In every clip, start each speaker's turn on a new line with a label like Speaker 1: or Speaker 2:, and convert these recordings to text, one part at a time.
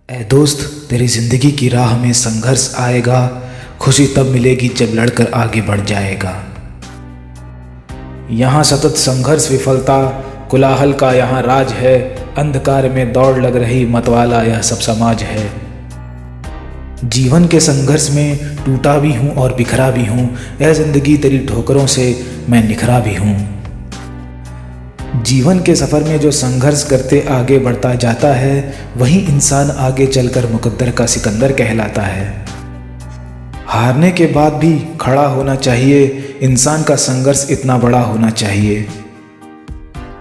Speaker 1: ऐ दोस्त, तेरी जिंदगी की राह में संघर्ष आएगा, खुशी तब मिलेगी जब लड़कर आगे बढ़ जाएगा। यहाँ सतत संघर्ष विफलता, कोलाहल का यहाँ राज है, अंधकार में दौड़ लग रही मतवाला यह सब समाज है। जीवन के संघर्ष में टूटा भी हूँ और बिखरा भी हूँ, यह जिंदगी तेरी ठोकरों से मैं निखरा भी हूँ। जीवन के सफ़र में जो संघर्ष करते आगे बढ़ता जाता है, वही इंसान आगे चलकर मुकद्दर का सिकंदर कहलाता है। हारने के बाद भी खड़ा होना चाहिए, इंसान का संघर्ष इतना बड़ा होना चाहिए।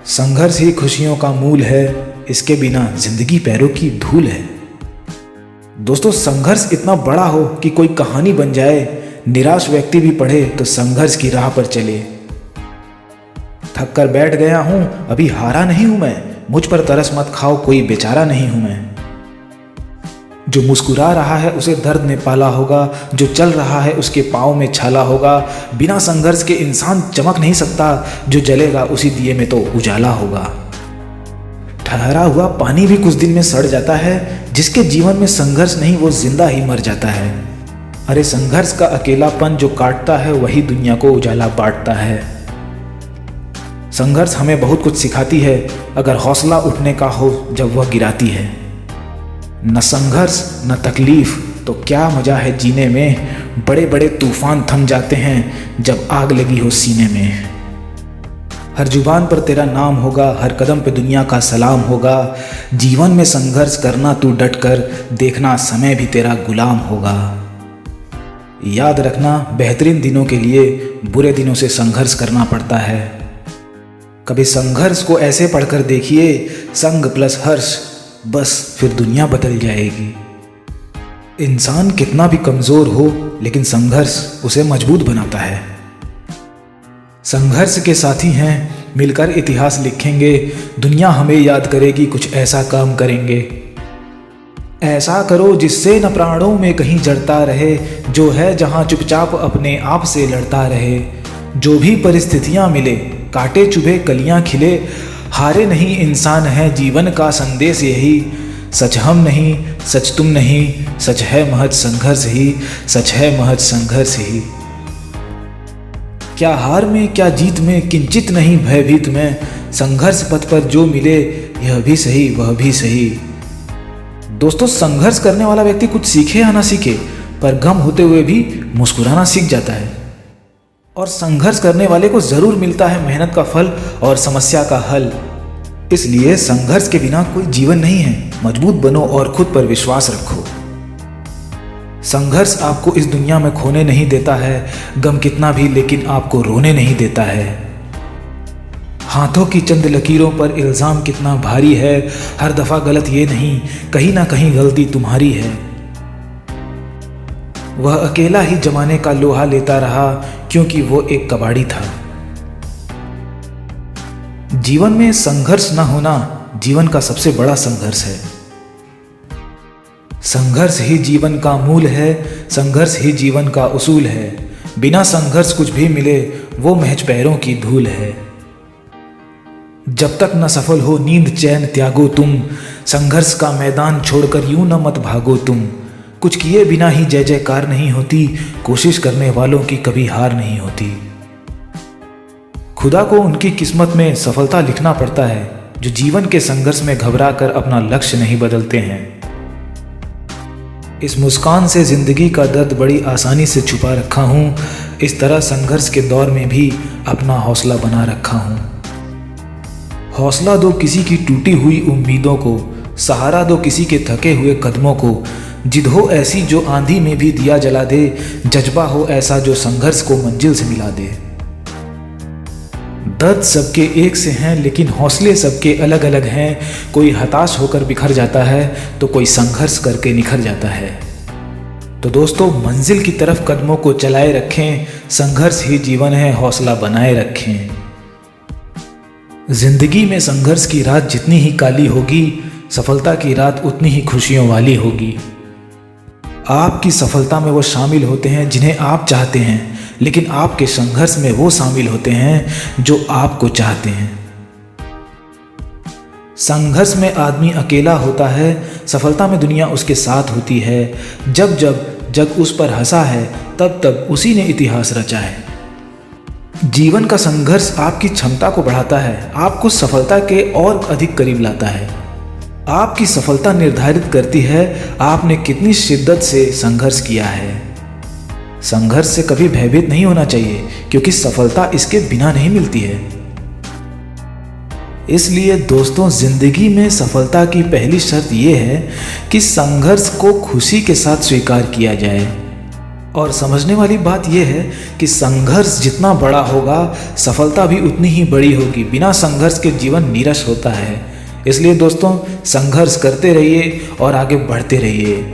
Speaker 1: संघर्ष ही खुशियों का मूल है, इसके बिना जिंदगी पैरों की धूल है। दोस्तों, संघर्ष इतना बड़ा हो कि कोई कहानी बन जाए, निराश व्यक्ति भी पढ़े तो संघर्ष की राह पर चले। थक कर बैठ गया हूँ, अभी हारा नहीं हूँ मैं, मुझ पर तरस मत खाओ, कोई बेचारा नहीं हूँ मैं। जो मुस्कुरा रहा है उसे दर्द ने पाला होगा, जो चल रहा है उसके पाँव में छाला होगा। बिना संघर्ष के इंसान चमक नहीं सकता, जो जलेगा उसी दिए में तो उजाला होगा। ठहरा हुआ पानी भी कुछ दिन में सड़ जाता है, जिसके जीवन में संघर्ष नहीं वो जिंदा ही मर जाता है। अरे संघर्ष का अकेलापन जो काटता है, वही दुनिया को उजाला बांटता है। संघर्ष हमें बहुत कुछ सिखाती है, अगर हौसला उठने का हो जब वह गिराती है। न संघर्ष न तकलीफ तो क्या मजा है जीने में, बड़े बड़े तूफान थम जाते हैं जब आग लगी हो सीने में। हर जुबान पर तेरा नाम होगा, हर कदम पे दुनिया का सलाम होगा। जीवन में संघर्ष करना तू डट कर, देखना समय भी तेरा गुलाम होगा। याद रखना, बेहतरीन दिनों के लिए बुरे दिनों से संघर्ष करना पड़ता है। कभी संघर्ष को ऐसे पढ़कर देखिए, संग प्लस हर्ष, बस फिर दुनिया बदल जाएगी। इंसान कितना भी कमज़ोर हो, लेकिन संघर्ष उसे मजबूत बनाता है। संघर्ष के साथी हैं, मिलकर इतिहास लिखेंगे, दुनिया हमें याद करेगी, कुछ ऐसा काम करेंगे। ऐसा करो जिससे न प्राणों में कहीं जड़ता रहे, जो है जहाँ चुपचाप अपने आप से लड़ता रहे। जो भी परिस्थितियाँ मिले, काटे चुभे कलियां खिले, हारे नहीं इंसान है जीवन का संदेश यही। सच हम नहीं, सच तुम नहीं, सच है महज संघर्ष ही, सच है महज संघर्ष ही। क्या हार में क्या जीत में, किंचित नहीं भयभीत में, संघर्ष पथ पर जो मिले, यह भी सही वह भी सही। दोस्तों, संघर्ष करने वाला व्यक्ति कुछ सीखे या ना सीखे, पर गम होते हुए भी मुस्कुराना सीख जाता है। और संघर्ष करने वाले को जरूर मिलता है मेहनत का फल और समस्या का हल। इसलिए संघर्ष के बिना कोई जीवन नहीं है, मजबूत बनो और खुद पर विश्वास रखो। संघर्ष आपको इस दुनिया में खोने नहीं देता है, गम कितना भी लेकिन आपको रोने नहीं देता है। हाथों की चंद लकीरों पर इल्जाम कितना भारी है, हर दफा गलत ये नहीं, कहीं ना कहीं गलती तुम्हारी है। वह अकेला ही जमाने का लोहा लेता रहा, क्योंकि वो एक कबाड़ी था। जीवन में संघर्ष न होना जीवन का सबसे बड़ा संघर्ष है। संघर्ष ही जीवन का मूल है, संघर्ष ही जीवन का उसूल है। बिना संघर्ष कुछ भी मिले, वो महज पैरों की धूल है। जब तक न सफल हो नींद चैन त्यागो तुम, संघर्ष का मैदान छोड़कर यूं न मत भागो तुम। कुछ किए बिना ही जय जयकार नहीं होती, कोशिश करने वालों की कभी हार नहीं होती। खुदा को उनकी किस्मत में सफलता लिखना पड़ता है, जो जीवन के संघर्ष में घबरा कर अपना लक्ष्य नहीं बदलते हैं। इस मुस्कान से जिंदगी का दर्द बड़ी आसानी से छुपा रखा हूँ, इस तरह संघर्ष के दौर में भी अपना हौसला बना रखा हूँ। हौसला दो किसी की टूटी हुई उम्मीदों को, सहारा दो किसी के थके हुए कदमों को। जिद हो ऐसी जो आंधी में भी दिया जला दे, जज्बा हो ऐसा जो संघर्ष को मंजिल से मिला दे। दर्द सबके एक से हैं, लेकिन हौसले सबके अलग अलग हैं। कोई हताश होकर बिखर जाता है, तो कोई संघर्ष करके निखर जाता है। तो दोस्तों, मंजिल की तरफ कदमों को चलाए रखें, संघर्ष ही जीवन है, हौसला बनाए रखें। जिंदगी में संघर्ष की रात जितनी ही काली होगी, सफलता की रात उतनी ही खुशियों वाली होगी। आपकी सफलता में वो शामिल होते हैं जिन्हें आप चाहते हैं, लेकिन आपके संघर्ष में वो शामिल होते हैं जो आपको चाहते हैं। संघर्ष में आदमी अकेला होता है, सफलता में दुनिया उसके साथ होती है। जब जब जग उस पर हंसा है, तब तब उसी ने इतिहास रचा है। जीवन का संघर्ष आपकी क्षमता को बढ़ाता है, आपको सफलता के और अधिक करीब लाता है। आपकी सफलता निर्धारित करती है आपने कितनी शिद्दत से संघर्ष किया है। संघर्ष से कभी भयभीत नहीं होना चाहिए, क्योंकि सफलता इसके बिना नहीं मिलती है। इसलिए दोस्तों, जिंदगी में सफलता की पहली शर्त यह है कि संघर्ष को खुशी के साथ स्वीकार किया जाए। और समझने वाली बात यह है कि संघर्ष जितना बड़ा होगा, सफलता भी उतनी ही बड़ी होगी। बिना संघर्ष के जीवन नीरस होता है। इसलिए दोस्तों, संघर्ष करते रहिए और आगे बढ़ते रहिए।